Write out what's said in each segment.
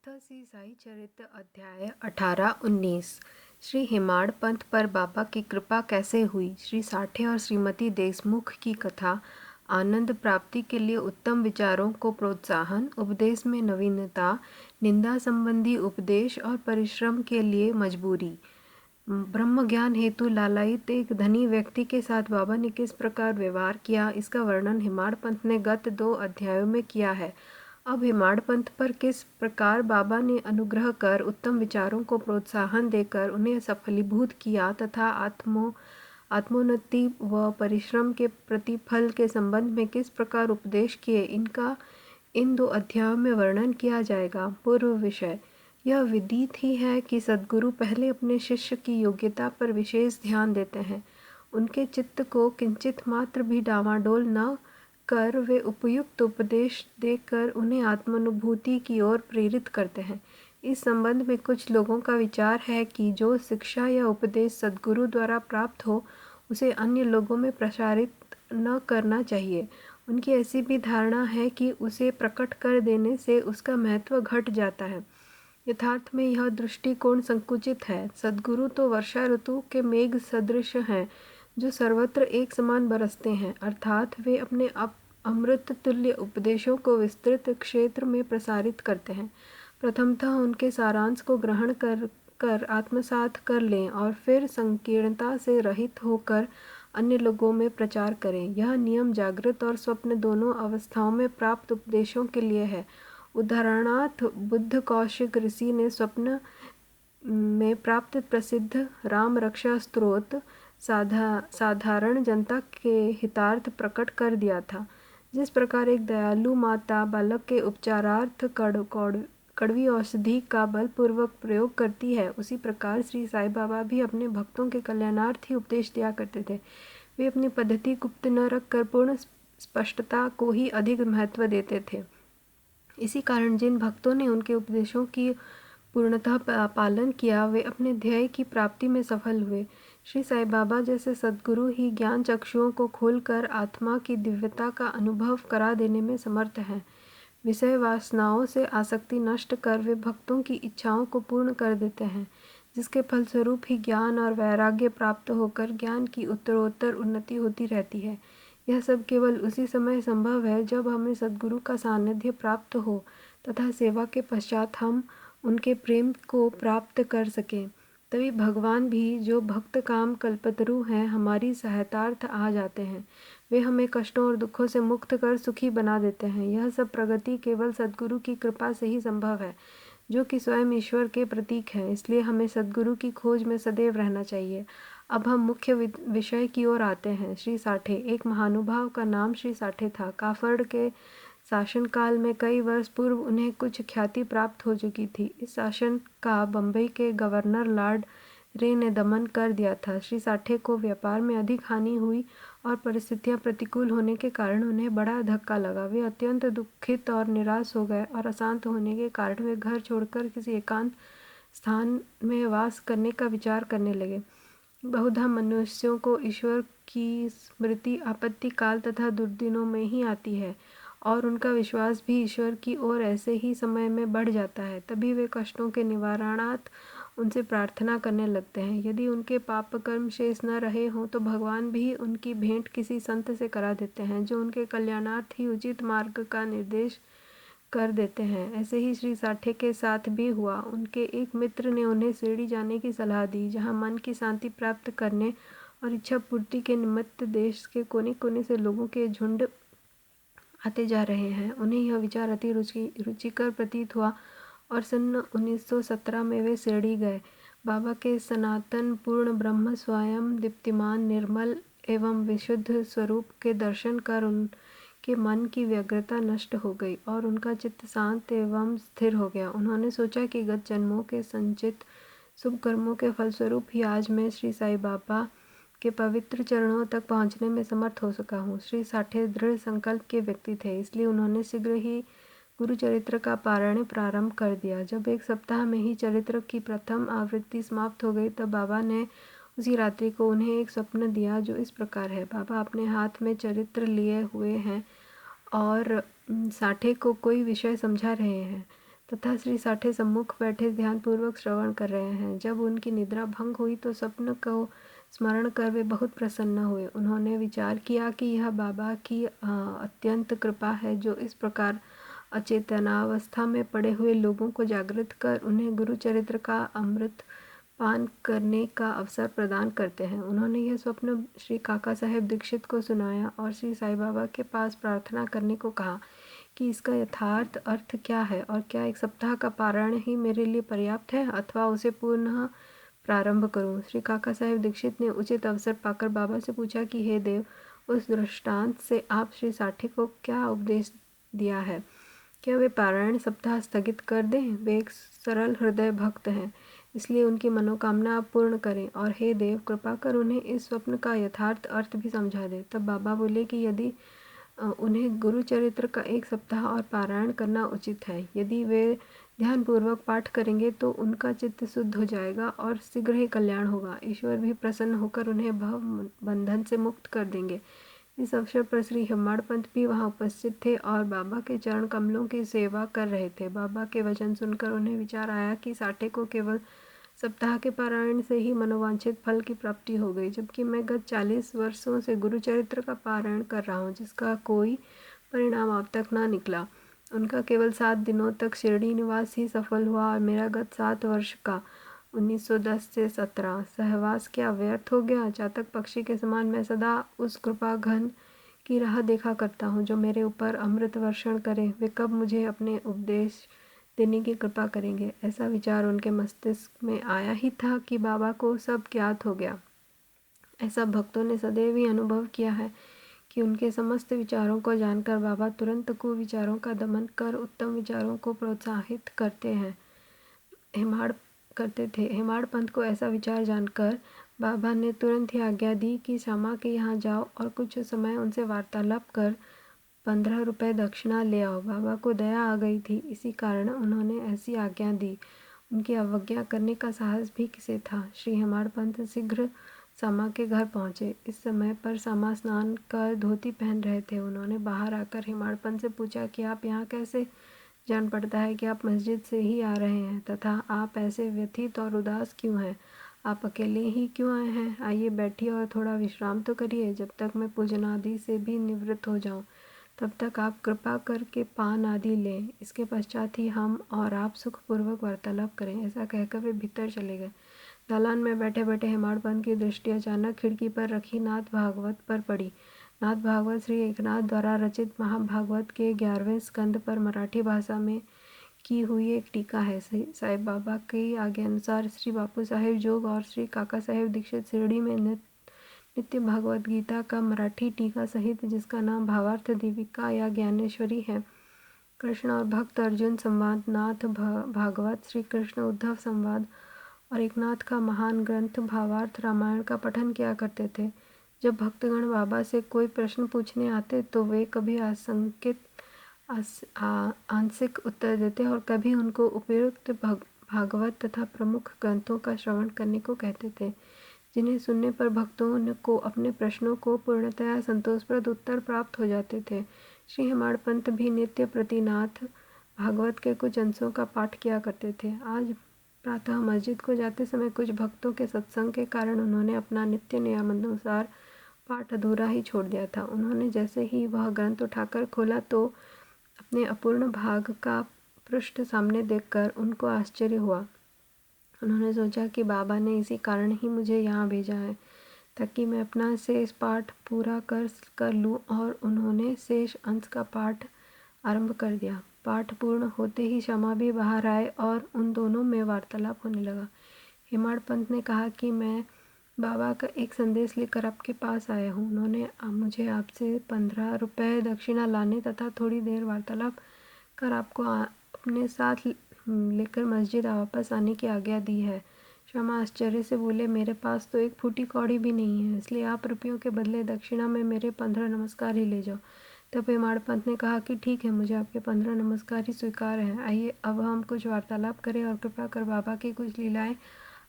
कथा श्री साई चरित्र अध्याय 18-19। श्री हेमाड़ पंथ पर बाबा की कृपा कैसे हुई। श्री साठे और श्रीमती देशमुख की कथा। आनंद प्राप्ति के लिए उत्तम विचारों को प्रोत्साहन, उपदेश में नवीनता, निंदा संबंधी उपदेश और परिश्रम के लिए मजबूरी। ब्रह्म ज्ञान हेतु लालायित एक धनी व्यक्ति के साथ बाबा ने किस प्रकार व्यवहार किया, इसका वर्णन हेमाड़ पंथ ने गत 2 अध्यायों में किया है। अब हेमाड़ पंथ पर किस प्रकार बाबा ने अनुग्रह कर उत्तम विचारों को प्रोत्साहन देकर उन्हें सफलीभूत किया तथा आत्मोन्नति व परिश्रम के प्रतिफल के संबंध में किस प्रकार उपदेश किए, इनका इन 2 अध्यायों में वर्णन किया जाएगा। पूर्व विषय। यह विदित ही है कि सद्गुरु पहले अपने शिष्य की योग्यता पर विशेष ध्यान देते हैं। उनके चित्त को किंचित मात्र भी डावाडोल न कर वे उपयुक्त उपदेश देकर उन्हें आत्मानुभूति की ओर प्रेरित करते हैं। इस संबंध में कुछ लोगों का विचार है कि जो शिक्षा या उपदेश सद्गुरु द्वारा प्राप्त हो उसे अन्य लोगों में प्रसारित न करना चाहिए। उनकी ऐसी भी धारणा है कि उसे प्रकट कर देने से उसका महत्व घट जाता है। यथार्थ में यह दृष्टिकोण संकुचित है। सद्गुरु तो वर्षा ऋतु के मेघ सदृश हैं जो सर्वत्र एक समान बरसते हैं, अर्थात वे अपने अमृत तुल्य उपदेशों को विस्तृत क्षेत्र में प्रसारित करते हैं। प्रथमतः उनके सारांश को ग्रहण कर आत्मसात कर लें और फिर संकीर्णता से रहित होकर अन्य लोगों में प्रचार करें। यह नियम जागृत और स्वप्न दोनों अवस्थाओं में प्राप्त उपदेशों के लिए है। उदाहरणार्थ बुद्ध कौशिक ऋषि ने स्वप्न में प्राप्त प्रसिद्ध राम रक्षा स्तोत्र साधारण जनता के हितार्थ प्रकट कर दिया था। जिस प्रकार एक दयालु माता बालक के उपचारार्थ कड़वी औषधि का बलपूर्वक प्रयोग करती है, उसी प्रकार श्री साई बाबा भी अपने भक्तों के कल्याणार्थ ही उपदेश दिया करते थे। वे अपनी पद्धति गुप्त न रखकर पूर्ण स्पष्टता को ही अधिक महत्व देते थे। इसी कारण जिन भक्तों ने उनके उपदेशों की पूर्णतः पालन किया वे अपने ध्येय की प्राप्ति में सफल हुए। श्री साई बाबा जैसे सद्गुरु ही ज्ञान चक्षुओं को खोलकर आत्मा की दिव्यता का अनुभव करा देने में समर्थ हैं। विषय वासनाओं से आसक्ति नष्ट कर वे भक्तों की इच्छाओं को पूर्ण कर देते हैं, जिसके फलस्वरूप ही ज्ञान और वैराग्य प्राप्त होकर ज्ञान की उत्तरोत्तर उन्नति होती रहती है। यह सब केवल उसी समय संभव है जब हमें सद्गुरु का सानिध्य प्राप्त हो तथा सेवा के पश्चात हम उनके प्रेम को प्राप्त कर सकें। तभी भगवान भी, जो भक्त काम कल्पतरु हैं, हमारी सहायतार्थ आ जाते हैं। वे हमें कष्टों और दुखों से मुक्त कर सुखी बना देते हैं। यह सब प्रगति केवल सद्गुरु की कृपा से ही संभव है, जो कि स्वयं ईश्वर के प्रतीक हैं। इसलिए हमें सद्गुरु की खोज में सदैव रहना चाहिए। अब हम मुख्य विषय की ओर आते हैं। श्री साठे। एक महानुभाव का नाम श्री साठे था। काफड़ के शासनकाल में कई वर्ष पूर्व उन्हें कुछ ख्याति प्राप्त हो चुकी थी। इस शासन का बम्बई के गवर्नर लॉर्ड रे ने दमन कर दिया था। श्री साठे को व्यापार में अधिक हानि हुई और परिस्थितियां प्रतिकूल होने के कारण उन्हें बड़ा धक्का लगा। वे अत्यंत दुखित और निराश हो गए और अशांत होने के कारण वे घर छोड़कर किसी एकांत स्थान में वास करने का विचार करने लगे। बहुधा मनुष्यों को ईश्वर की स्मृति आपत्ति काल तथा दुर्दिनों में ही आती है और उनका विश्वास भी ईश्वर की ओर ऐसे ही समय में बढ़ जाता है। तभी वे कष्टों के निवारणार्थ उनसे प्रार्थना करने लगते हैं। यदि उनके पाप कर्म शेष न रहे हों तो भगवान भी उनकी भेंट किसी संत से करा देते हैं, जो उनके कल्याणार्थ ही उचित मार्ग का निर्देश कर देते हैं। ऐसे ही श्री साठे के साथ भी हुआ। उनके एक मित्र ने उन्हें शिरडी जाने की सलाह दी, जहाँ मन की शांति प्राप्त करने और इच्छा पूर्ति के निमित्त देश के कोने कोने से लोगों के झुंड आते जा रहे हैं। उन्हें यह विचार अति रुचिकर प्रतीत हुआ और सन 1917 में वे शिरडी गए। बाबा के सनातन पूर्ण ब्रह्म स्वयं दीप्तिमान निर्मल एवं विशुद्ध स्वरूप के दर्शन कर उनके मन की व्यग्रता नष्ट हो गई और उनका चित्त शांत एवं स्थिर हो गया। उन्होंने सोचा कि गत जन्मों के संचित शुभ कर्मों के फलस्वरूप ही आज मैं श्री साई बाबा के पवित्र चरणों तक पहुंचने में समर्थ हो सका हूँ। श्री साठे दृढ़ संकल्प के व्यक्ति थे, इसलिए उन्होंने शीघ्र ही गुरु चरित्र का पारायण प्रारंभ कर दिया। जब एक सप्ताह में ही चरित्र की प्रथम आवृत्ति समाप्त हो गई तब बाबा ने उसी रात्रि को उन्हें एक स्वप्न दिया, जो इस प्रकार है। बाबा अपने हाथ में चरित्र लिए हुए हैं और साठे को कोई विषय समझा रहे हैं। तथा श्री साठे सम्मुख बैठे ध्यानपूर्वक श्रवण कर रहे हैं। जब उनकी निद्रा भंग हुई तो स्वप्न को स्मरण कर वे बहुत प्रसन्न हुए। उन्होंने विचार किया कि यह बाबा की अत्यंत कृपा है जो इस प्रकार अचेतनावस्था में पड़े हुए लोगों को जागृत कर उन्हें गुरु चरित्र का अमृत पान करने का अवसर प्रदान करते हैं। उन्होंने यह स्वप्न श्री काका साहेब दीक्षित को सुनाया और श्री साईं बाबा के पास प्रार्थना करने को कहा कि इसका यथार्थ अर्थ क्या है और क्या एक सप्ताह का पारायण ही मेरे लिए पर्याप्त है अथवा उसे पुनः प्रारंभ करूं। श्री काका साहेब दीक्षित ने उचित अवसर पाकर बाबा से पूछा कि हे देव, उस दृष्टांत से आप श्री साठे को क्या उपदेश दिया है? क्या वे पारायण सप्ताह स्थगित कर दें? वे एक सरल हृदय भक्त हैं, इसलिए उनकी मनोकामना आप पूर्ण करें और हे देव, कृपा कर उन्हें इस स्वप्न का यथार्थ अर्थ भी समझा दें। तब बाबा बोले कि यदि उन्हें गुरु चरित्र का एक सप्ताह और पारायण करना उचित है। यदि वे ध्यानपूर्वक पाठ करेंगे तो उनका चित्त शुद्ध हो जाएगा और शीघ्र ही कल्याण होगा। ईश्वर भी प्रसन्न होकर उन्हें भव बंधन से मुक्त कर देंगे। इस अवसर पर श्री हेम्माड़ पंत भी वहां उपस्थित थे और बाबा के चरण कमलों की सेवा कर रहे थे। बाबा के वचन सुनकर उन्हें विचार आया कि साठे को केवल सप्ताह के पारायण से ही मनोवांछित फल की प्राप्ति हो गई, जबकि मैं गत 40 वर्षों से गुरु चरित्र का पारायण कर रहा हूँ जिसका कोई परिणाम अब तक ना निकला। उनका केवल 7 दिनों तक शिरडी निवास ही सफल हुआ और मेरा गत 7 वर्ष का 1910 से 17 सहवास क्या व्यर्थ हो गया। चातक पक्षी के समान मैं सदा उस कृपा घन की राह देखा करता हूँ जो मेरे ऊपर अमृत वर्षण करे। वे कब मुझे अपने उपदेश देने की कृपा करेंगे। ऐसा विचार उनके मस्तिष्क में आया ही था कि बाबा को सब ज्ञात हो गया। ऐसा भक्तों ने सदैव ही अनुभव किया है कि उनके समस्त विचारों को जानकर बाबा तुरंत कुविचारों का दमन कर उत्तम विचारों को प्रोत्साहित करते थे। हेमाड़ पंत को ऐसा विचार जानकर बाबा ने तुरंत ही आज्ञा दी कि श्यामा के यहाँ जाओ और कुछ समय उनसे वार्तालाप कर 15 रुपये दक्षिणा ले आओ। बाबा को दया आ गई थी, इसी कारण उन्होंने ऐसी आज्ञा दी। उनकी अवज्ञा करने का साहस भी किसे था। श्री हेमाड़ पंत शीघ्र सामा के घर पहुंचे। इस समय पर सामा स्नान कर धोती पहन रहे थे। उन्होंने बाहर आकर हेमाड़ पंत से पूछा कि आप यहाँ कैसे? जान पड़ता है कि आप मस्जिद से ही आ रहे हैं, तथा आप ऐसे व्यथित और उदास क्यों हैं? आप अकेले ही क्यों आए हैं? आइए बैठिए और थोड़ा विश्राम तो करिए, जब तक मैं पूजन आदि से भी निवृत्त हो जाऊं। तब तक आप कृपा करके पान आदि लें। इसके पश्चात ही हम और आप सुखपूर्वक वार्तालाप करें। ऐसा कहकर वे भीतर चले गए। दालान में बैठे बैठे हेमाड़ पंत की दृष्टि अचानक खिड़की पर रखी नाथ भागवत पर पड़ी। नाथ भागवत श्री एकनाथ द्वारा रचित महाभागवत के 11वें स्कंद पर मराठी भाषा में की हुई एक टीका है। साईं बाबा की आज्ञा अनुसार श्री बापू साहेब जोग और श्री काका साहेब दीक्षित शिरडी में नित्य भागवत गीता का मराठी टीका सहित, जिसका नाम भावार्थ दीपिका या ज्ञानेश्वरी है, कृष्ण और भक्त अर्जुन संवाद, नाथ भागवत, श्री कृष्ण उद्धव संवाद और एकनाथ का महान ग्रंथ भावार्थ रामायण का पठन किया करते थे। जब भक्तगण बाबा से कोई प्रश्न पूछने आते तो वे कभी आंशिक उत्तर देते और कभी उनको उपयुक्त भागवत तथा प्रमुख ग्रंथों का श्रवण करने को कहते थे, जिन्हें सुनने पर भक्तों को अपने प्रश्नों को पूर्णतया संतोषप्रद उत्तर प्राप्त हो जाते थे। श्री हेमाड़ पंत भी नित्य प्रतिनाथ भागवत के कुछ अंशों का पाठ किया करते थे। आज प्रातः मस्जिद को जाते समय कुछ भक्तों के सत्संग के कारण उन्होंने अपना नित्य नियमानुसार पाठ अधूरा ही छोड़ दिया था। उन्होंने जैसे ही वह ग्रंथ उठाकर खोला तो अपने अपूर्ण भाग का पृष्ठ सामने देखकर उनको आश्चर्य हुआ। उन्होंने सोचा कि बाबा ने इसी कारण ही मुझे यहाँ भेजा है ताकि मैं अपना शेष पाठ पूरा कर लूँ, और उन्होंने शेष अंश का पाठ आरंभ कर दिया। पाठ पूर्ण होते ही श्यामा भी बाहर आए और उन दोनों में वार्तालाप होने लगा। हेमाड़ पंत ने कहा कि मैं बाबा का एक संदेश लेकर आपके पास आया हूँ। उन्होंने मुझे आपसे 15 रुपये दक्षिणा लाने तथा थोड़ी देर वार्तालाप कर आपको अपने साथ लेकर मस्जिद वापस आने की आज्ञा दी है। श्यामा आश्चर्य से बोले, मेरे पास तो एक फूटी कौड़ी भी नहीं है, इसलिए आप रुपयों के बदले दक्षिणा में मेरे 15 नमस्कार ही ले जाओ। तब हेमाड़ पंत ने कहा कि ठीक है, मुझे आपके 15 नमस्कार ही स्वीकार हैं। आइए अब हम कुछ वार्तालाप करें और कृपा कर बाबा की कुछ लीलाएं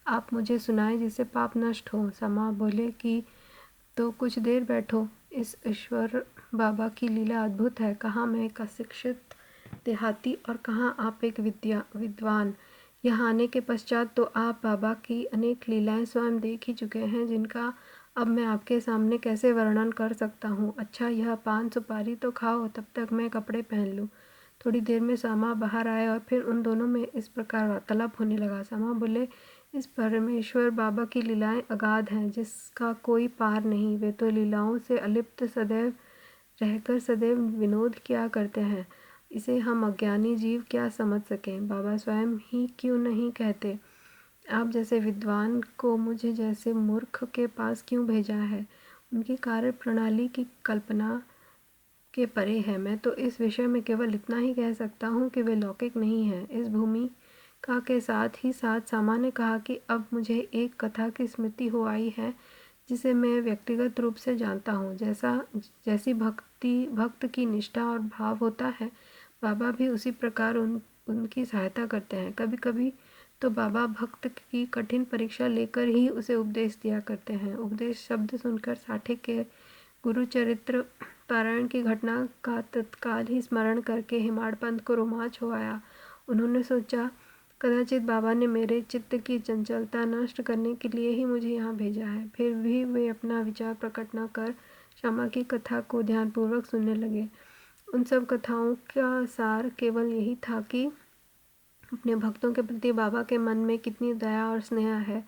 आप मुझे सुनाएं जिससे पाप नष्ट हो। श्यामा बोले कि तो कुछ देर बैठो, इस ईश्वर बाबा की लीला अद्भुत है। कहाँ मैं एक अशिक्षित देहाती और कहाँ आप एक विद्वान। यहाँ आने के पश्चात तो आप बाबा की अनेक लीलाएं स्वयं देख ही चुके हैं, जिनका अब मैं आपके सामने कैसे वर्णन कर सकता हूँ। अच्छा, यह पान सुपारी तो खाओ, तब तक मैं कपड़े पहन लूँ। थोड़ी देर में सामा बाहर आए और फिर उन दोनों में इस प्रकार वार्तालाप होने लगा। सामा बोले, इस परमेश्वर बाबा की लीलाएं अगाध हैं, जिसका कोई पार नहीं। वे तो लीलाओं से अलिप्त सदैव रहकर सदैव विनोद किया करते हैं। इसे हम अज्ञानी जीव क्या समझ सकें। बाबा स्वयं ही क्यों नहीं कहते, आप जैसे विद्वान को मुझे जैसे मूर्ख के पास क्यों भेजा है। उनकी कार्य प्रणाली की कल्पना के परे है। मैं तो इस विषय में केवल इतना ही कह सकता हूँ कि वे लौकिक नहीं हैं। इस भूमिका के साथ ही साथ सामा ने कहा कि अब मुझे एक कथा की स्मृति हो आई है, जिसे मैं व्यक्तिगत रूप से जानता हूँ। जैसी भक्त की निष्ठा और भाव होता है, बाबा भी उसी प्रकार उनकी सहायता करते हैं। कभी कभी तो बाबा भक्त की कठिन परीक्षा लेकर ही उसे उपदेश दिया करते हैं। उपदेश शब्द सुनकर साठे के गुरुचरित्र पारायण की घटना का तत्काल ही स्मरण करके हिमाड़ पंत को रोमांच हो आया। उन्होंने सोचा, कदाचित बाबा ने मेरे चित्त की चंचलता नष्ट करने के लिए ही मुझे यहाँ भेजा है। फिर भी वे अपना विचार प्रकट न कर श्यामा की कथा को ध्यानपूर्वक सुनने लगे। उन सब कथाओं का सार केवल यही था कि अपने भक्तों के प्रति बाबा के मन में कितनी दया और स्नेह है।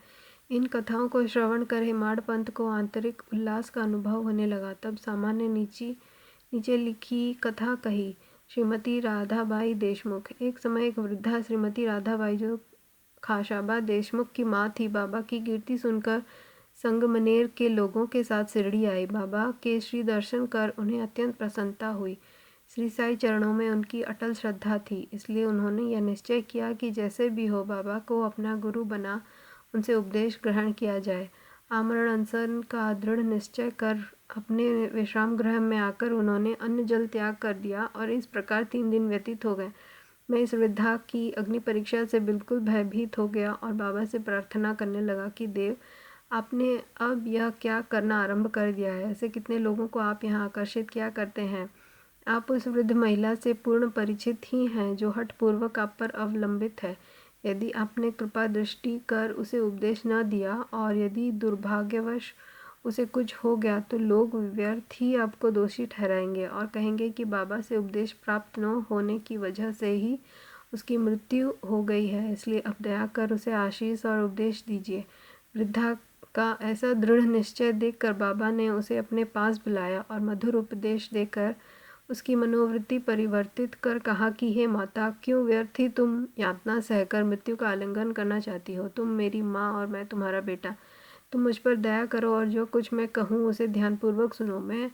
इन कथाओं को श्रवण कर हिमाड़ पंत को आंतरिक उल्लास का अनुभव होने लगा। तब सामा ने नीचे लिखी कथा कही। श्रीमती राधाबाई देशमुख। एक समय एक वृद्धा श्रीमती राधाबाई, जो खाशाबा देशमुख की माँ थी, बाबा की कीर्ति सुनकर संगमनेर के लोगों के साथ शिरडी आई। बाबा के श्री दर्शन कर उन्हें अत्यंत प्रसन्नता हुई। श्री साई चरणों में उनकी अटल श्रद्धा थी, इसलिए उन्होंने यह निश्चय किया कि जैसे भी हो बाबा को अपना गुरु बना उनसे उपदेश ग्रहण किया जाए। आमरण अनशन का दृढ़ निश्चय कर अपने विश्राम गृह में आकर उन्होंने अन्न जल त्याग कर दिया और इस प्रकार 3 दिन व्यतीत हो गए। मैं इस वृद्धा की अग्नि परीक्षा से बिल्कुल भयभीत हो गया और बाबा से प्रार्थना करने लगा कि देव, आपने अब यह क्या करना आरंभ कर दिया है। ऐसे कितने लोगों को आप यहाँ आकर्षित किया करते हैं। आप उस वृद्ध महिला से पूर्ण परिचित ही हैं, जो हठपूर्वक आप पर अवलंबित है। यदि आपने कृपा दृष्टि कर उसे उपदेश न दिया और यदि दुर्भाग्यवश उसे कुछ हो गया, तो लोग व्यर्थ ही आपको दोषी ठहराएंगे और कहेंगे कि बाबा से उपदेश प्राप्त न होने की वजह से ही उसकी मृत्यु हो गई है। इसलिए अब दया कर उसे आशीष और उपदेश दीजिए। वृद्धा का ऐसा दृढ़ निश्चय देखकर बाबा ने उसे अपने पास बुलाया और मधुर उपदेश देकर उसकी मनोवृत्ति परिवर्तित कर कहा कि हे माता, क्यों व्यर्थ ही तुम यातना सहकर मृत्यु का आलिंगन करना चाहती हो। तुम मेरी माँ और मैं तुम्हारा बेटा। तुम मुझ पर दया करो और जो कुछ मैं कहूँ उसे ध्यानपूर्वक सुनो। मैं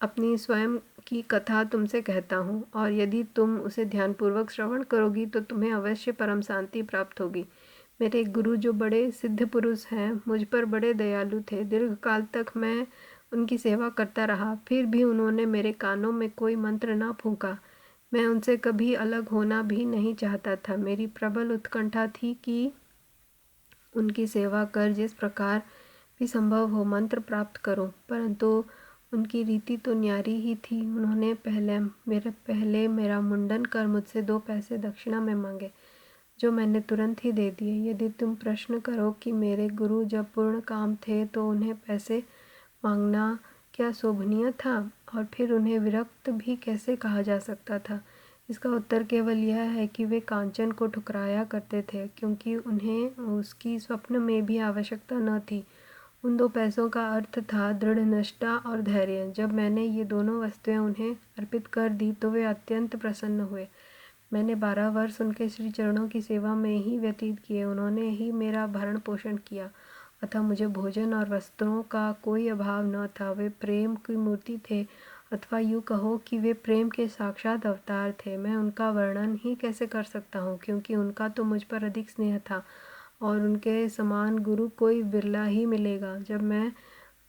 अपनी स्वयं की कथा तुमसे कहता हूँ और यदि तुम उसे ध्यानपूर्वक श्रवण करोगी तो तुम्हें अवश्य परम शांति प्राप्त होगी। मेरे गुरु, जो बड़े सिद्ध पुरुष हैं, मुझ पर बड़े दयालु थे। दीर्घ काल तक मैं उनकी सेवा करता रहा, फिर भी उन्होंने मेरे कानों में कोई मंत्र ना फूंका। मैं उनसे कभी अलग होना भी नहीं चाहता था। मेरी प्रबल उत्कंठा थी कि उनकी सेवा कर जिस प्रकार भी संभव हो मंत्र प्राप्त करूं, परंतु उनकी रीति तो न्यारी ही थी। उन्होंने पहले मेरा मुंडन कर मुझसे 2 पैसे दक्षिणा में मांगे, जो मैंने तुरंत ही दे दिए। यदि तुम प्रश्न करो कि मेरे गुरु जब पूर्ण काम थे तो उन्हें पैसे मांगना क्या शोभनीय था और फिर उन्हें विरक्त भी कैसे कहा जा सकता था, इसका उत्तर केवल यह है कि वे कांचन को ठुकराया करते थे, क्योंकि उन्हें उसकी स्वप्न में भी आवश्यकता न थी। उन 2 पैसों का अर्थ था दृढ़ निष्ठा और धैर्य। जब मैंने ये दोनों वस्तुएं उन्हें अर्पित कर दी तो वे अत्यंत प्रसन्न हुए। मैंने 12 वर्ष उनके श्री चरणों की सेवा में ही व्यतीत किए। उन्होंने ही मेरा भरण पोषण किया, अतः मुझे भोजन और वस्त्रों का कोई अभाव न था। वे प्रेम की मूर्ति थे, अथवा यूँ कहो कि वे प्रेम के साक्षात अवतार थे। मैं उनका वर्णन ही कैसे कर सकता हूँ, क्योंकि उनका तो मुझ पर अधिक स्नेह था और उनके समान गुरु कोई बिरला ही मिलेगा। जब मैं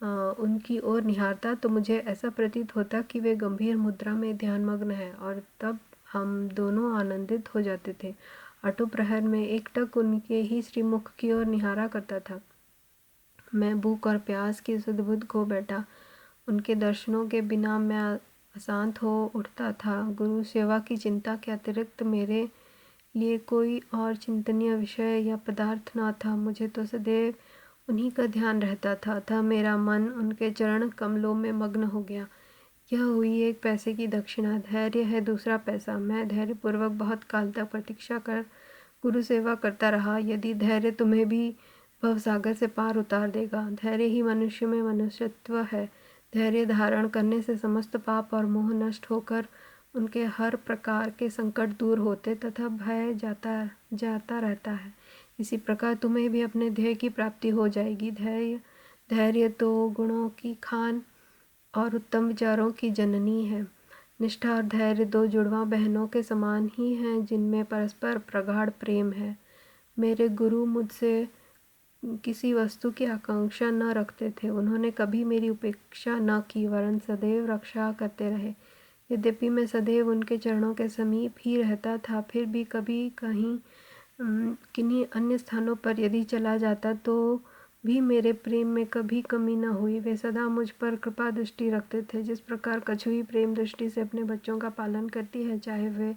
उनकी ओर निहारता तो मुझे ऐसा प्रतीत होता कि वे गंभीर मुद्रा में ध्यानमग्न हैं और तब हम दोनों आनंदित हो जाते थे। आठों प्रहर में एकटक उनके ही श्रीमुख की ओर निहारा करता था। मैं भूख और प्यास की सुध-बुध खो बैठा। उनके दर्शनों के बिना मैं अशांत हो उठता था। गुरु सेवा की चिंता के अतिरिक्त मेरे लिए कोई और चिंतनीय विषय या पदार्थ न था। मुझे तो सदैव उन्हीं का ध्यान रहता था, अतः मेरा मन उनके चरण कमलों में मग्न हो गया। यह हुई एक पैसे की दक्षिणा। धैर्य है दूसरा पैसा। मैं धैर्यपूर्वक बहुत काल तक प्रतीक्षा कर गुरु सेवा करता रहा। यदि धैर्य तुम्हें भी भवसागर से पार उतार देगा। धैर्य ही मनुष्य में मनुष्यत्व है। धैर्य धारण करने से समस्त पाप और मोह नष्ट होकर उनके हर प्रकार के संकट दूर होते तथा भय जाता जाता रहता है। इसी प्रकार तुम्हें भी अपने ध्येय की प्राप्ति हो जाएगी। धैर्य धैर्य तो गुणों की खान और उत्तम विचारों की जननी है। निष्ठा और धैर्य दो जुड़वा बहनों के समान ही हैं, जिनमें परस्पर प्रगाढ़ प्रेम है। मेरे गुरु मुझसे किसी वस्तु की आकांक्षा न रखते थे। उन्होंने कभी मेरी उपेक्षा न की, वरन सदैव रक्षा करते रहे। यद्यपि मैं सदैव उनके चरणों के समीप ही रहता था, फिर भी कभी कहीं किन्हीं अन्य स्थानों पर यदि चला जाता तो भी मेरे प्रेम में कभी कमी न हुई। वे सदा मुझ पर कृपा दृष्टि रखते थे। जिस प्रकार कछुई प्रेम दृष्टि से अपने बच्चों का पालन करती है, चाहे वे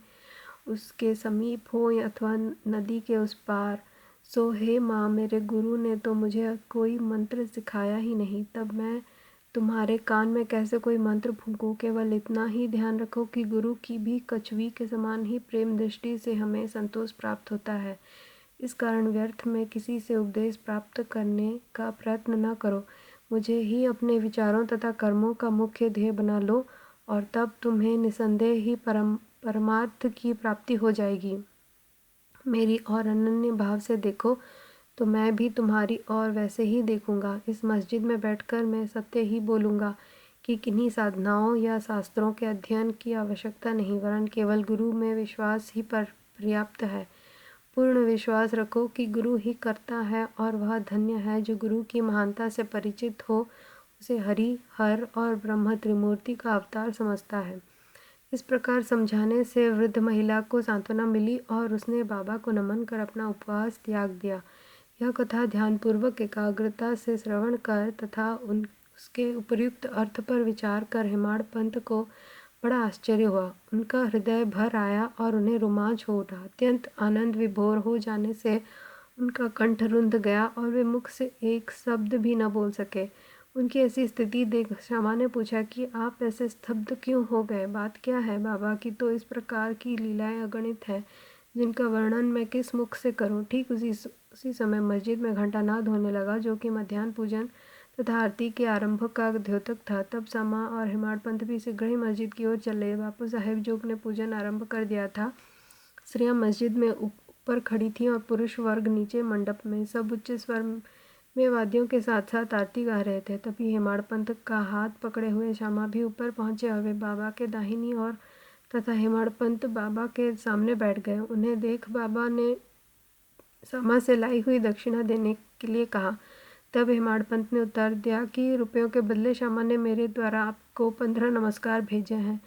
उसके समीप हो अथवा नदी के उस पार, सो हे माँ, मेरे गुरु ने तो मुझे कोई मंत्र सिखाया ही नहीं। तब मैं तुम्हारे कान में कैसे कोई मंत्र फूंकूं? केवल इतना ही ध्यान रखो कि गुरु की भी कछुई के समान ही प्रेम दृष्टि से हमें संतोष प्राप्त होता है। इस कारण व्यर्थ में किसी से उपदेश प्राप्त करने का प्रयत्न न करो। मुझे ही अपने विचारों तथा कर्मों का मुख्य ध्येय बना लो, और तब तुम्हें निसंदेह ही परमार्थ की प्राप्ति हो जाएगी। मेरी और अनन्य भाव से देखो तो मैं भी तुम्हारी ओर वैसे ही देखूंगा। इस मस्जिद में बैठकर मैं सत्य ही बोलूँगा कि किन्हीं साधनाओं या शास्त्रों के अध्ययन की आवश्यकता नहीं, वरन केवल गुरु में विश्वास ही पर पर्याप्त है। पूर्ण विश्वास रखो कि गुरु ही करता है, और वह धन्य है जो गुरु की महानता से परिचित हो, उसे हरि, हर और ब्रह्म त्रिमूर्ति का अवतार समझता है। इस प्रकार समझाने से वृद्ध महिला को सांत्वना मिली और उसने बाबा को नमन कर अपना उपवास त्याग दिया। यह कथा ध्यानपूर्वक एकाग्रता से श्रवण कर तथा उसके उपयुक्त अर्थ पर विचार कर हेमाड पंत को बड़ा आश्चर्य हुआ। उनका हृदय भर आया और उन्हें रोमांच हो उठा। अत्यंत आनंद विभोर हो जाने से उनका कंठ रुंध गया और वे मुख से एक शब्द भी न बोल सके। उनकी ऐसी स्थिति देख श्यामा ने पूछा कि आप ऐसे स्तब्ध क्यों हो गए? बात क्या है? बाबा की तो इस प्रकार की लीलाएं अगणित हैं, जिनका वर्णन मैं किस मुख से करूं। ठीक उसी समय मस्जिद में घंटा नाद होने लगा, जो कि मध्याह्न पूजन तथा आरती के आरंभ का द्योतक था। तब श्यामा और हेमाड पंत भी शीघ्र ही मस्जिद की ओर चले। बापू साहेब जो ने पूजन आरंभ कर दिया था। स्त्रियां मस्जिद में ऊपर खड़ी थीं और पुरुष वर्ग नीचे मंडप में। सब उच्च स्वर में वाद्यों के साथ साथ आरती गा रहे थे। तभी हेमाड पंत का हाथ पकड़े हुए श्यामा भी ऊपर पहुंचे और वे बाबा के दाहिनी ओर तथा हेमाड पंत बाबा के सामने बैठ गए। उन्हें देख बाबा ने श्यामा से लाई हुई दक्षिणा देने के लिए कहा। तब हेमाड पंत ने उत्तर दिया कि रुपयों के बदले श्यामा ने मेरे द्वारा आपको 15 नमस्कार भेजे हैं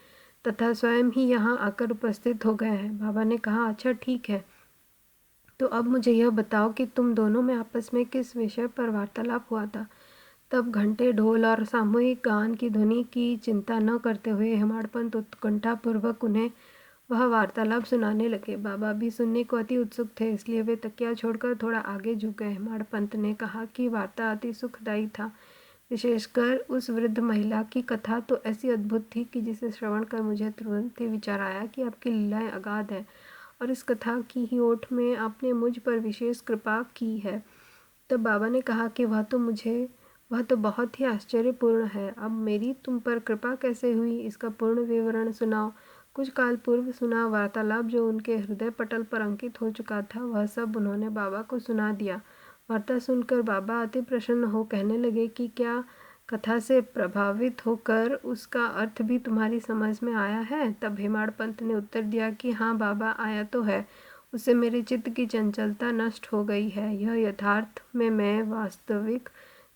तथा स्वयं ही यहाँ आकर उपस्थित हो गए हैं। बाबा ने कहा, अच्छा ठीक है, तो अब मुझे यह बताओ कि तुम दोनों में आपस में किस विषय पर वार्तालाप हुआ था? तब घंटे, ढोल और सामूहिक गान की ध्वनि की चिंता न करते हुए हेमाड पंत उत्कंठापूर्वक उन्हें वह वार्तालाप सुनाने लगे। बाबा भी सुनने को अति उत्सुक थे, इसलिए वे तकिया छोड़कर थोड़ा आगे झुक गए। हेमाड पंत ने कहा कि वार्ता अति सुखदायी था। विशेषकर उस वृद्ध महिला की कथा तो ऐसी अद्भुत थी कि जिसे श्रवण कर मुझे तुरंत ही विचार आया कि आपकी लीलाएं अगाध है, और इस कथा की ही ओट में आपने मुझ पर विशेष कृपा की है। तब बाबा ने कहा कि वह तो बहुत ही आश्चर्यपूर्ण है। अब मेरी तुम पर कृपा कैसे हुई, इसका पूर्ण विवरण सुनाओ। कुछ काल पूर्व सुना वार्तालाप जो उनके हृदय पटल पर अंकित हो चुका था, वह सब उन्होंने बाबा को सुना दिया। वार्ता सुनकर बाबा अति प्रसन्न हो कहने लगे कि क्या कथा से प्रभावित होकर उसका अर्थ भी तुम्हारी समझ में आया है? तब हेमाड पंत ने उत्तर दिया कि हाँ बाबा, आया तो है। उससे मेरे चित्त की चंचलता नष्ट हो गई है। यह यथार्थ में मैं वास्तविक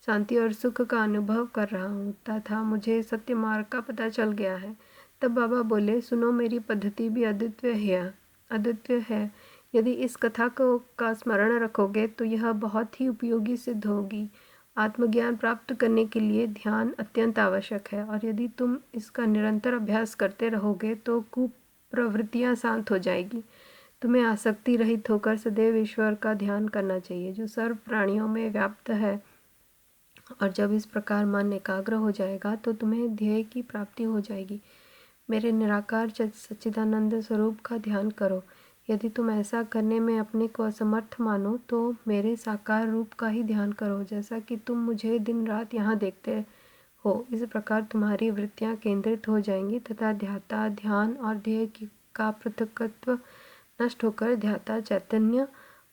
शांति और सुख का अनुभव कर रहा हूँ तथा मुझे सत्य मार्ग का पता चल गया है। तब बाबा बोले, सुनो, मेरी पद्धति भी अद्वितीय है। यदि इस कथा का स्मरण रखोगे तो यह बहुत ही उपयोगी सिद्ध होगी। आत्मज्ञान प्राप्त करने के लिए ध्यान अत्यंत आवश्यक है, और यदि तुम इसका निरंतर अभ्यास करते रहोगे तो कुप्रवृत्तियाँ शांत हो जाएगी। तुम्हें आसक्ति रहित होकर सदैव ईश्वर का ध्यान करना चाहिए, जो सर्व प्राणियों में व्याप्त है। और जब इस प्रकार मन एकाग्र हो जाएगा तो तुम्हें ध्येय की प्राप्ति हो जाएगी। मेरे निराकार सच्चिदानंद स्वरूप का ध्यान करो। यदि तुम ऐसा करने में अपने को असमर्थ मानो तो मेरे साकार रूप का ही ध्यान करो, जैसा कि तुम मुझे दिन रात यहाँ देखते हो। इस प्रकार तुम्हारी वृत्तियाँ केंद्रित हो जाएंगी तथा ध्याता, ध्यान और ध्येय का पृथकत्व नष्ट होकर ध्याता चैतन्य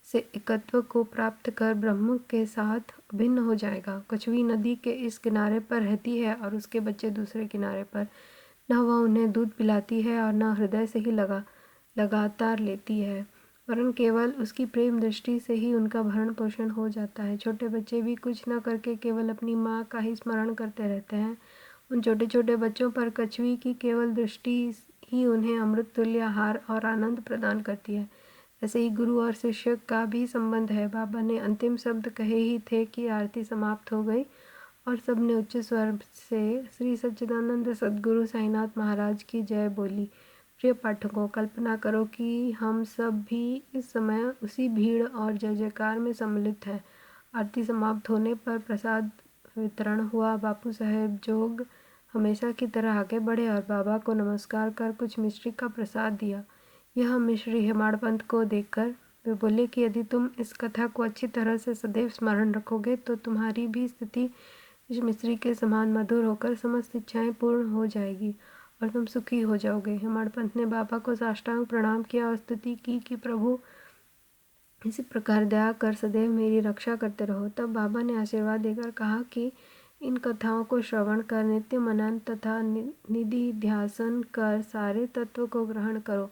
से एकत्व को प्राप्त कर ब्रह्म के साथ भिन्न हो जाएगा। कछुई नदी के इस किनारे पर रहती है और उसके बच्चे दूसरे किनारे पर। न वह उन्हें दूध पिलाती है और न हृदय से ही लगातार लेती है, वरन केवल उसकी प्रेम दृष्टि से ही उनका भरण पोषण हो जाता है। छोटे बच्चे भी कुछ न करके केवल अपनी माँ का ही स्मरण करते रहते हैं। उन छोटे छोटे बच्चों पर कछुई की केवल दृष्टि ही उन्हें अमृत तुल्य आहार और आनंद प्रदान करती है। ऐसे ही गुरु और शिष्य का भी संबंध है। बाबा ने अंतिम शब्द कहे ही थे कि आरती समाप्त हो गई और सबने उच्च स्वर से श्री सच्चिदानंद सद्गुरु साईनाथ महाराज की जय बोली। प्रिय पाठकों, कल्पना करो कि हम सब भी इस समय उसी भीड़ और जय जयकार में सम्मिलित हैं। आरती समाप्त होने पर प्रसाद वितरण हुआ। बापू साहेब जोग हमेशा की तरह आगे बढ़े और बाबा को नमस्कार कर कुछ मिश्री का प्रसाद दिया। यह मिश्री हेमाड़पंत को देखकर वे बोले कि यदि तुम इस कथा को अच्छी तरह से सदैव स्मरण रखोगे तो तुम्हारी भी स्थिति इस मिश्री के समान मधुर होकर समस्त इच्छाएं पूर्ण हो जाएगी और तुम सुखी हो जाओगे। हेमाड़पंत ने बाबा को साष्टांग प्रणाम किया और स्तुति की कि प्रभु इसी प्रकार दया कर सदैव मेरी रक्षा करते रहो। तब बाबा ने आशीर्वाद देकर कहा कि इन कथाओं को श्रवण कर नित्य मनन तथा निधि ध्यासन कर सारे तत्व को ग्रहण करो,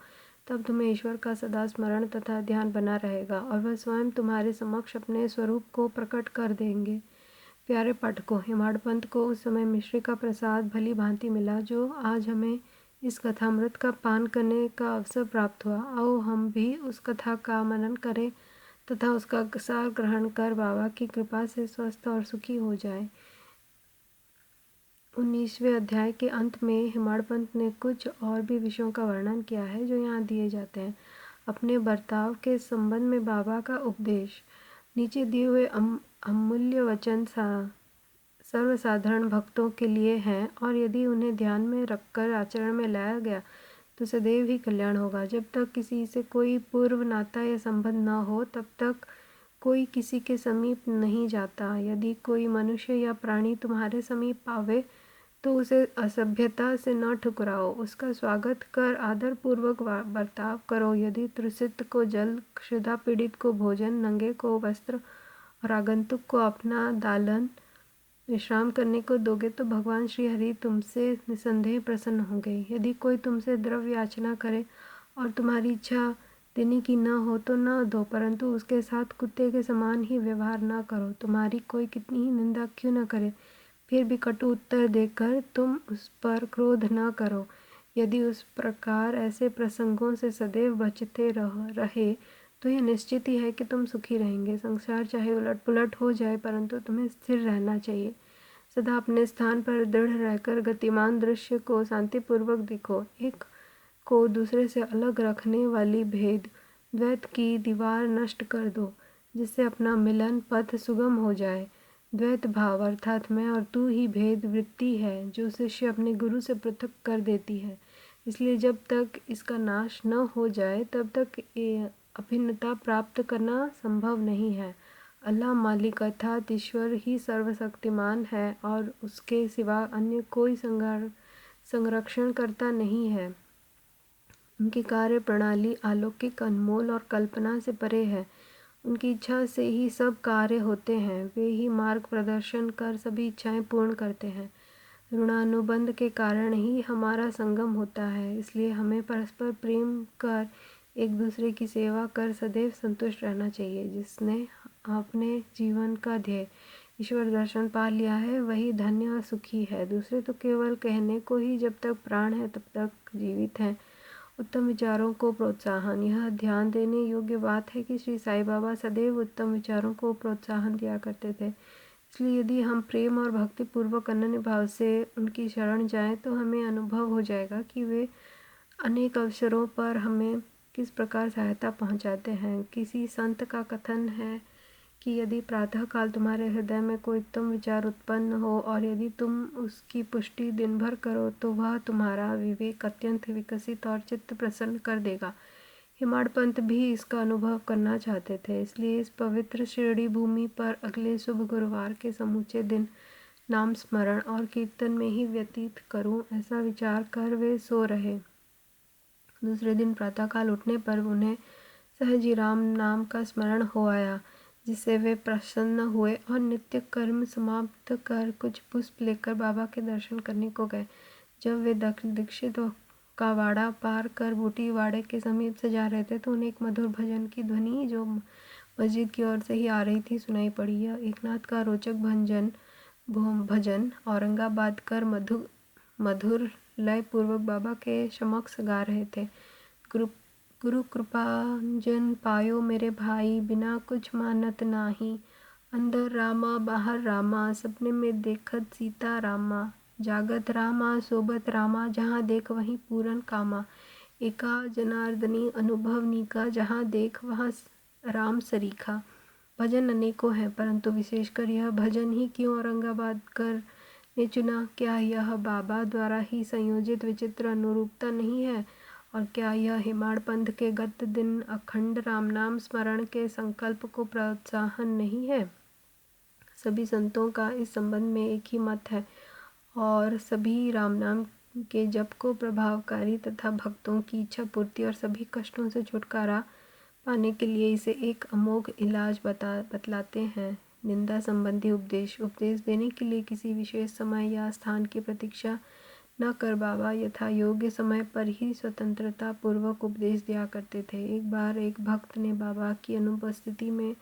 तब तुम्हें ईश्वर का सदा स्मरण तथा ध्यान बना रहेगा और वह स्वयं तुम्हारे समक्ष अपने स्वरूप को प्रकट कर देंगे। प्यारे पाठकों, हेमाड़पंत को उस समय मिश्री का प्रसाद भली भांति मिला जो आज हमें इस कथामृत का पान करने का अवसर प्राप्त हुआ। आओ हम भी उस कथा का मनन करें तथा उसका सार ग्रहण कर बाबा की कृपा से स्वस्थ और सुखी हो जाए। 19वें अध्याय के अंत में हेमाड़पंत ने कुछ और भी विषयों का वर्णन किया है जो यहाँ दिए जाते हैं। अपने बर्ताव के संबंध में बाबा का उपदेश। नीचे दिए हुए अमूल्य वचन सर्वसाधारण भक्तों के लिए हैं और यदि उन्हें ध्यान में रखकर आचरण में लाया गया तो सदैव ही कल्याण होगा। जब तक किसी से कोई पूर्व नाता या संबंध न हो तब तक कोई किसी के समीप नहीं जाता। यदि कोई मनुष्य या प्राणी तुम्हारे समीप आवे तो उसे असभ्यता से न ठुकराओ, उसका स्वागत कर आदर पूर्वक बर्ताव करो। यदि तृषित को जल, क्षुधा पीड़ित को भोजन, नंगे को वस्त्र और आगंतुक को अपना दालन विश्राम करने को दोगे तो भगवान श्री हरि तुमसे निसंदेह प्रसन्न होंगे। यदि कोई तुमसे द्रव्य याचना करे और तुम्हारी इच्छा देने की न हो तो न दो, परंतु उसके साथ कुत्ते के समान ही व्यवहार न करो। तुम्हारी कोई कितनी ही निंदा क्यों न करे, फिर भी कटु उत्तर देकर तुम उस पर क्रोध न करो। यदि उस प्रकार ऐसे प्रसंगों से सदैव बचते रहे तो यह निश्चित ही है कि तुम सुखी रहेंगे। संसार चाहे उलट पुलट हो जाए परंतु तुम्हें स्थिर रहना चाहिए। सदा अपने स्थान पर दृढ़ रहकर गतिमान दृश्य को शांतिपूर्वक देखो। एक को दूसरे से अलग रखने वाली भेद द्वैत की दीवार नष्ट कर दो, जिससे अपना मिलन पथ सुगम हो जाए। द्वैत भाव अर्थात मैं और तू ही भेद वृत्ति है जो शिष्य अपने गुरु से पृथक कर देती है। इसलिए जब तक इसका नाश न हो जाए तब तक अभिन्नता प्राप्त करना संभव नहीं है। अल्लाह मालिक अर्थात ईश्वर ही सर्वशक्तिमान है और उसके सिवा अन्य कोई संरक्षण करता नहीं है। उनकी कार्य प्रणाली अलौकिक, अनमोल और कल्पना से परे है। उनकी इच्छा से ही सब कार्य होते हैं। वे ही मार्ग प्रदर्शन कर सभी इच्छाएं पूर्ण करते हैं। ऋणानुबंध के कारण ही हमारा संगम होता है। इसलिए हमें परस्पर प्रेम कर एक दूसरे की सेवा कर सदैव संतुष्ट रहना चाहिए। जिसने अपने जीवन का ध्येय ईश्वर दर्शन पा लिया है वही धन्य और सुखी है। दूसरे तो केवल कहने को ही जब तक प्राण है तब तक जीवित हैं। उत्तम विचारों को प्रोत्साहन। यह ध्यान देने योग्य बात है कि श्री साईं बाबा सदैव उत्तम विचारों को प्रोत्साहन दिया करते थे। इसलिए यदि हम प्रेम और भक्ति पूर्वक अनन्य भाव से उनकी शरण जाएं तो हमें अनुभव हो जाएगा कि वे अनेक अवसरों पर हमें किस प्रकार सहायता पहुंचाते हैं। किसी संत का कथन है कि यदि प्रातःकाल तुम्हारे हृदय में कोई उत्तम विचार उत्पन्न हो और यदि तुम उसकी पुष्टि दिन भर करो तो वह तुम्हारा विवेक अत्यंत विकसित और चित्त प्रसन्न कर देगा। हिमाड़ पंत भी इसका अनुभव करना चाहते थे, इसलिए इस पवित्र शिरडी भूमि पर अगले शुभ गुरुवार के समूचे दिन नाम स्मरण और कीर्तन में ही व्यतीत करूं, ऐसा विचार कर वे सो रहे। दूसरे दिन प्रातःकाल उठने पर उन्हें सहजीराम नाम का स्मरण हो आया, जिससे वे प्रसन्न हुए और नित्य कर्म समाप्त कर कुछ पुष्प लेकर बाबा के दर्शन करने को गए। जब वे दीक्षित का वाड़ा पार कर बूटी वाड़े के समीप से जा रहे थे तो उन्हें एक मधुर भजन की ध्वनि जो मस्जिद की ओर से ही आ रही थी सुनाई पड़ी। यह एकनाथ का रोचक भजन औरंगाबाद कर मधुर लय पूर्वक बाबा के समक्ष गा रहे थे। गुरु कृपांजन पायो मेरे भाई, बिना कुछ मानत नाही। अंदर रामा बाहर रामा, सपने में देखत सीता रामा। जागत रामा सोबत रामा, जहाँ देख वहीं पूरन कामा। एका जनार्दनी अनुभव नीका, जहाँ देख वहाँ राम सरीखा। भजन अनेकों हैं, परंतु विशेषकर यह भजन ही क्यों औरंगाबाद कर ने चुना? क्या यह बाबा द्वारा ही संयोजित विचित्र अनुरूपता नहीं है? और क्या यह हिमाड़ पंथ के गत दिन अखंड राम नाम स्मरण के संकल्प को प्रोत्साहन नहीं है? सभी संतों का इस संबंध में एक ही मत है और सभी राम नाम के जप को प्रभावकारी तथा भक्तों की इच्छा पूर्ति और सभी कष्टों से छुटकारा पाने के लिए इसे एक अमोघ इलाज बतलाते हैं। निंदा संबंधी उपदेश देने के लिए किसी विशेष समय या स्थान की प्रतीक्षा न कर बाबा यथा योग्य समय पर ही स्वतंत्रता पूर्वक उपदेश दिया करते थे। एक बार एक भक्त ने बाबा की अनुपस्थिति में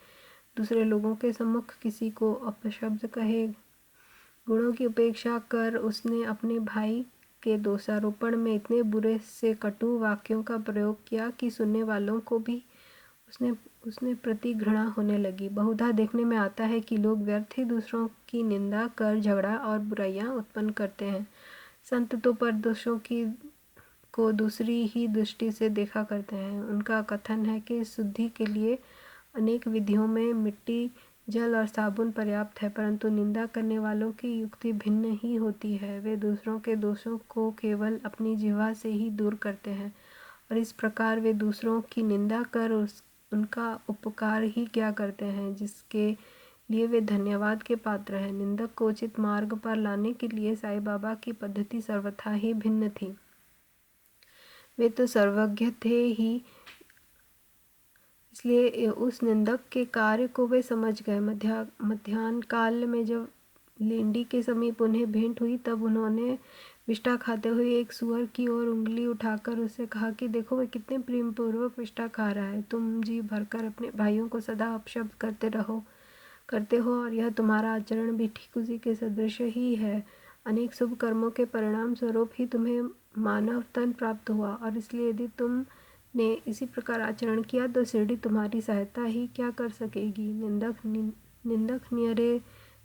दूसरे लोगों के सम्मुख किसी को अपशब्द कहे गुणों की उपेक्षा कर उसने अपने भाई के दोषारोपण में इतने बुरे से कटु वाक्यों का प्रयोग किया कि सुनने वालों को भी उसने प्रति घृणा होने लगी। बहुधा देखने में आता है कि लोग व्यर्थ ही दूसरों की निंदा कर झगड़ा और बुराइयां उत्पन्न करते हैं। संत तो पर दोषों को दूसरी ही दृष्टि से देखा करते हैं। उनका कथन है कि शुद्धि के लिए अनेक विधियों में मिट्टी, जल और साबुन पर्याप्त है, परंतु निंदा करने वालों की युक्ति भिन्न ही होती है। वे दूसरों के दोषों को केवल अपनी जिह्वा से ही दूर करते हैं और इस प्रकार वे दूसरों की निंदा कर उनका उपकार ही क्या करते हैं, जिसके लिए वे धन्यवाद के पात्र हैं। निंदक को उचित मार्ग पर लाने के लिए साईं बाबा की पद्धति सर्वथा ही भिन्न थी। वे तो सर्वज्ञ थे ही, इसलिए उस निंदक के कार्य को वे समझ गए। मध्याह्न काल में जब लेंडी के समीप उन्हें भेंट हुई तब उन्होंने विष्ठा खाते हुए एक सुअर की ओर उंगली उठाकर उससे कहा कि देखो वह कितने प्रेम पूर्वक विष्ठा खा रहा है। तुम जी भरकर अपने भाइयों को सदा अपशब्द करते हो और यह तुम्हारा आचरण भी ठीक उसी के सदृश ही है। अनेक शुभ कर्मों के परिणाम स्वरूप ही तुम्हें मानव तन प्राप्त हुआ और इसलिए यदि तुमने इसी प्रकार आचरण किया तो शिरडी तुम्हारी सहायता ही क्या कर सकेगी। निंदक नियरे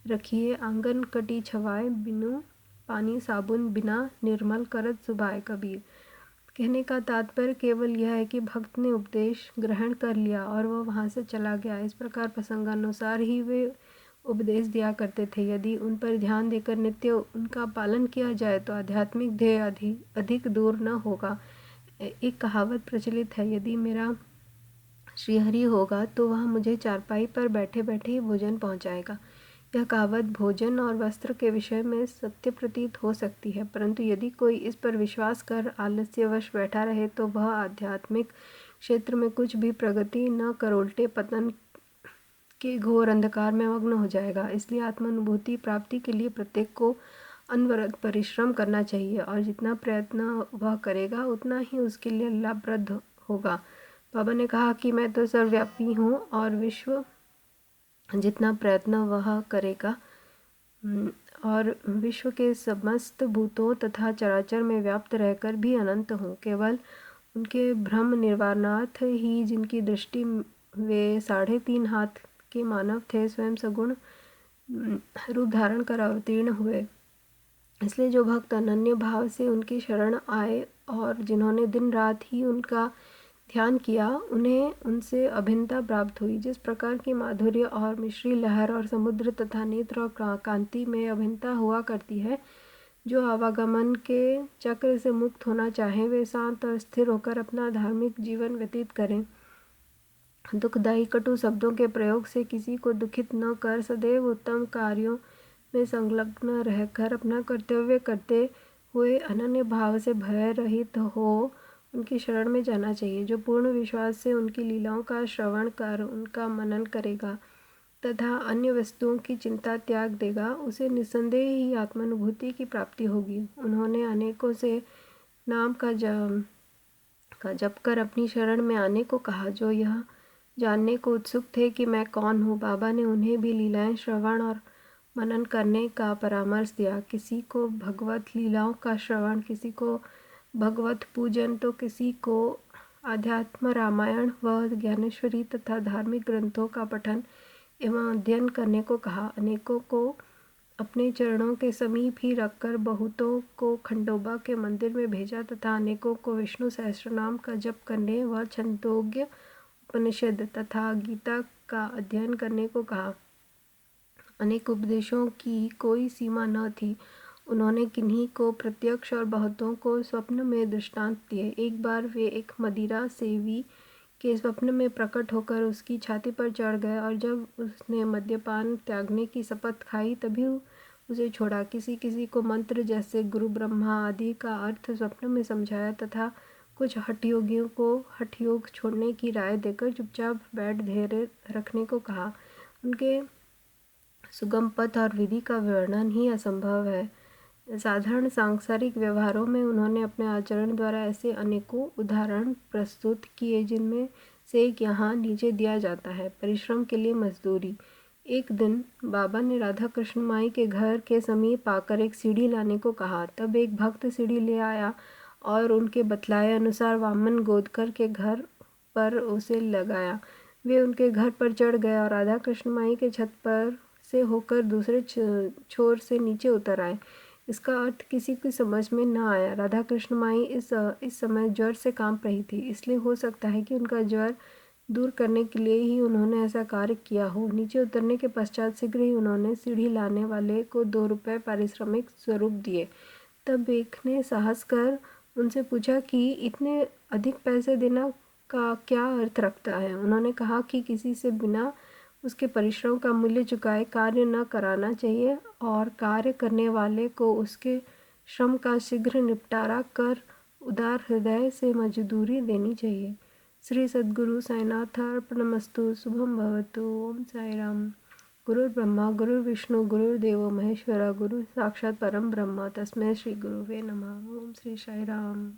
रखिए आंगन कटी छवाए, बिनु पानी साबुन बिना निर्मल करत सुभाए। कबीर। कहने का तात्पर्य केवल यह है कि भक्त ने उपदेश ग्रहण कर लिया और वह वहाँ से चला गया। इस प्रकार प्रसंगानुसार ही वे उपदेश दिया करते थे। यदि उन पर ध्यान देकर नित्य उनका पालन किया जाए तो आध्यात्मिक ध्येय अधिक दूर न होगा। एक कहावत प्रचलित है, यदि मेरा श्रीहरि होगा तो वह मुझे चारपाई पर बैठे बैठे ही भोजन पहुँचाएगा। यह कहावत भोजन और वस्त्र के विषय में सत्य प्रतीत हो सकती है, परंतु यदि कोई इस पर विश्वास कर आलस्यवश बैठा रहे तो वह आध्यात्मिक क्षेत्र में कुछ भी प्रगति न कर उल्टे पतन के घोर अंधकार में मग्न हो जाएगा। इसलिए आत्मानुभूति प्राप्ति के लिए प्रत्येक को अनवरत परिश्रम करना चाहिए और जितना प्रयत्न वह करेगा उतना ही उसके लिए लाभप्रद होगा। बाबा ने कहा कि मैं तो सर्वव्यापी हूँ और विश्व जितना प्रयत्न वह करेगा और विश्व के समस्त भूतों तथा चराचर में व्याप्त रहकर भी अनंत हूँ। केवल उनके भ्रम निर्वाणार्थ ही जिनकी दृष्टि वे 3.5 हाथ के मानव थे स्वयं सगुण रूप धारण कर अवतीर्ण हुए। इसलिए जो भक्त अनन्य भाव से उनकी शरण आए और जिन्होंने दिन रात ही उनका ध्यान किया, उन्हें उनसे अभिन्नता प्राप्त हुई। जिस प्रकार की माधुर्य और मिश्री लहर और समुद्र तथा नेत्र और कांति में अभिन्नता हुआ करती है, जो आवागमन के चक्र से मुक्त होना चाहें वे शांत और स्थिर होकर अपना धार्मिक जीवन व्यतीत करें। दुखदायी कटु शब्दों के प्रयोग से किसी को दुखित न कर सदैव उत्तम कार्यों में संलग्न रहकर अपना कर्तव्य करते हुए अनन्य भाव से भय रहित हो उनकी शरण में जाना चाहिए। जो पूर्ण विश्वास से उनकी लीलाओं का श्रवण कर उनका मनन करेगा तथा अन्य वस्तुओं की चिंता त्याग देगा, उसे निस्संदेह ही आत्मानुभूति की प्राप्ति होगी। उन्होंने अनेकों से नाम का जप कर अपनी शरण में आने को कहा, जो यह जानने को उत्सुक थे कि मैं कौन हूँ। बाबा ने उन्हें भी लीलाएं श्रवण और मनन करने का परामर्श दिया। किसी को भगवत लीलाओं का श्रवण, किसी को भगवत पूजन तो किसी को आध्यात्म रामायण व ज्ञानेश्वरी तथा धार्मिक ग्रंथों का पठन एवं अध्ययन करने को कहा। अनेकों को अपने चरणों के समीप ही रखकर बहुतों को खंडोबा के मंदिर में भेजा तथा अनेकों को विष्णु सहस्त्रनाम का जप करने व छंदोग्य उपनिषद तथा गीता का अध्ययन करने को कहा। अनेक उपदेशों की कोई सीमा न थी। उन्होंने किन्हीं को प्रत्यक्ष और बहुतों को स्वप्न में दृष्टांत दिए। एक बार वे एक मदिरा सेवी के स्वप्न में प्रकट होकर उसकी छाती पर चढ़ गए और जब उसने मद्यपान त्यागने की शपथ खाई तभी उसे छोड़ा। किसी किसी को मंत्र जैसे गुरु ब्रह्मा आदि का अर्थ स्वप्न में समझाया तथा कुछ हठयोगियों को हठयोग छोड़ने की राय देकर चुपचाप बैठ धैर्य रखने को कहा। उनके सुगम पथ और विधि का वर्णन ही असंभव है। साधारण सांसारिक व्यवहारों में उन्होंने अपने आचरण द्वारा ऐसे अनेकों उदाहरण प्रस्तुत किए, जिनमें से एक यहाँ नीचे दिया जाता है। परिश्रम के लिए मजदूरी। एक दिन बाबा ने राधा कृष्ण माई के घर के समीप आकर एक सीढ़ी लाने को कहा। तब एक भक्त सीढ़ी ले आया और उनके बतलाए अनुसार वामन गोदकर के घर पर उसे लगाया। वे उनके घर पर चढ़ गए और राधा कृष्ण माई के छत पर से होकर दूसरे छोर से नीचे उतर आए। इसका अर्थ किसी की समझ में न आया। राधा कृष्ण माई इस समय ज्वर से कांप रही थी, इसलिए हो सकता है कि उनका ज्वर दूर करने के लिए ही उन्होंने ऐसा कार्य किया हो। नीचे उतरने के पश्चात शीघ्र ही उन्होंने सीढ़ी लाने वाले को 2 रुपये पारिश्रमिक स्वरूप दिए। तब एक ने साहस कर उनसे पूछा कि इतने अधिक पैसे देना का क्या अर्थ रखता है। उन्होंने कहा कि किसी से बिना उसके परिश्रम का मूल्य चुकाए कार्य न कराना चाहिए और कार्य करने वाले को उसके श्रम का शीघ्र निपटारा कर उदार हृदय से मजदूरी देनी चाहिए। श्री सद्गुरु साईनाथ अर्पणमस्तु। शुभम भवतु। ओम साई राम। गुरुर् ब्रह्मा गुरुर्विष्णु गुरुर्देवो महेश्वरा गुरु साक्षात् परम ब्रह्म तस्मै श्री गुरुवे नमः। ओम श्री साई राम।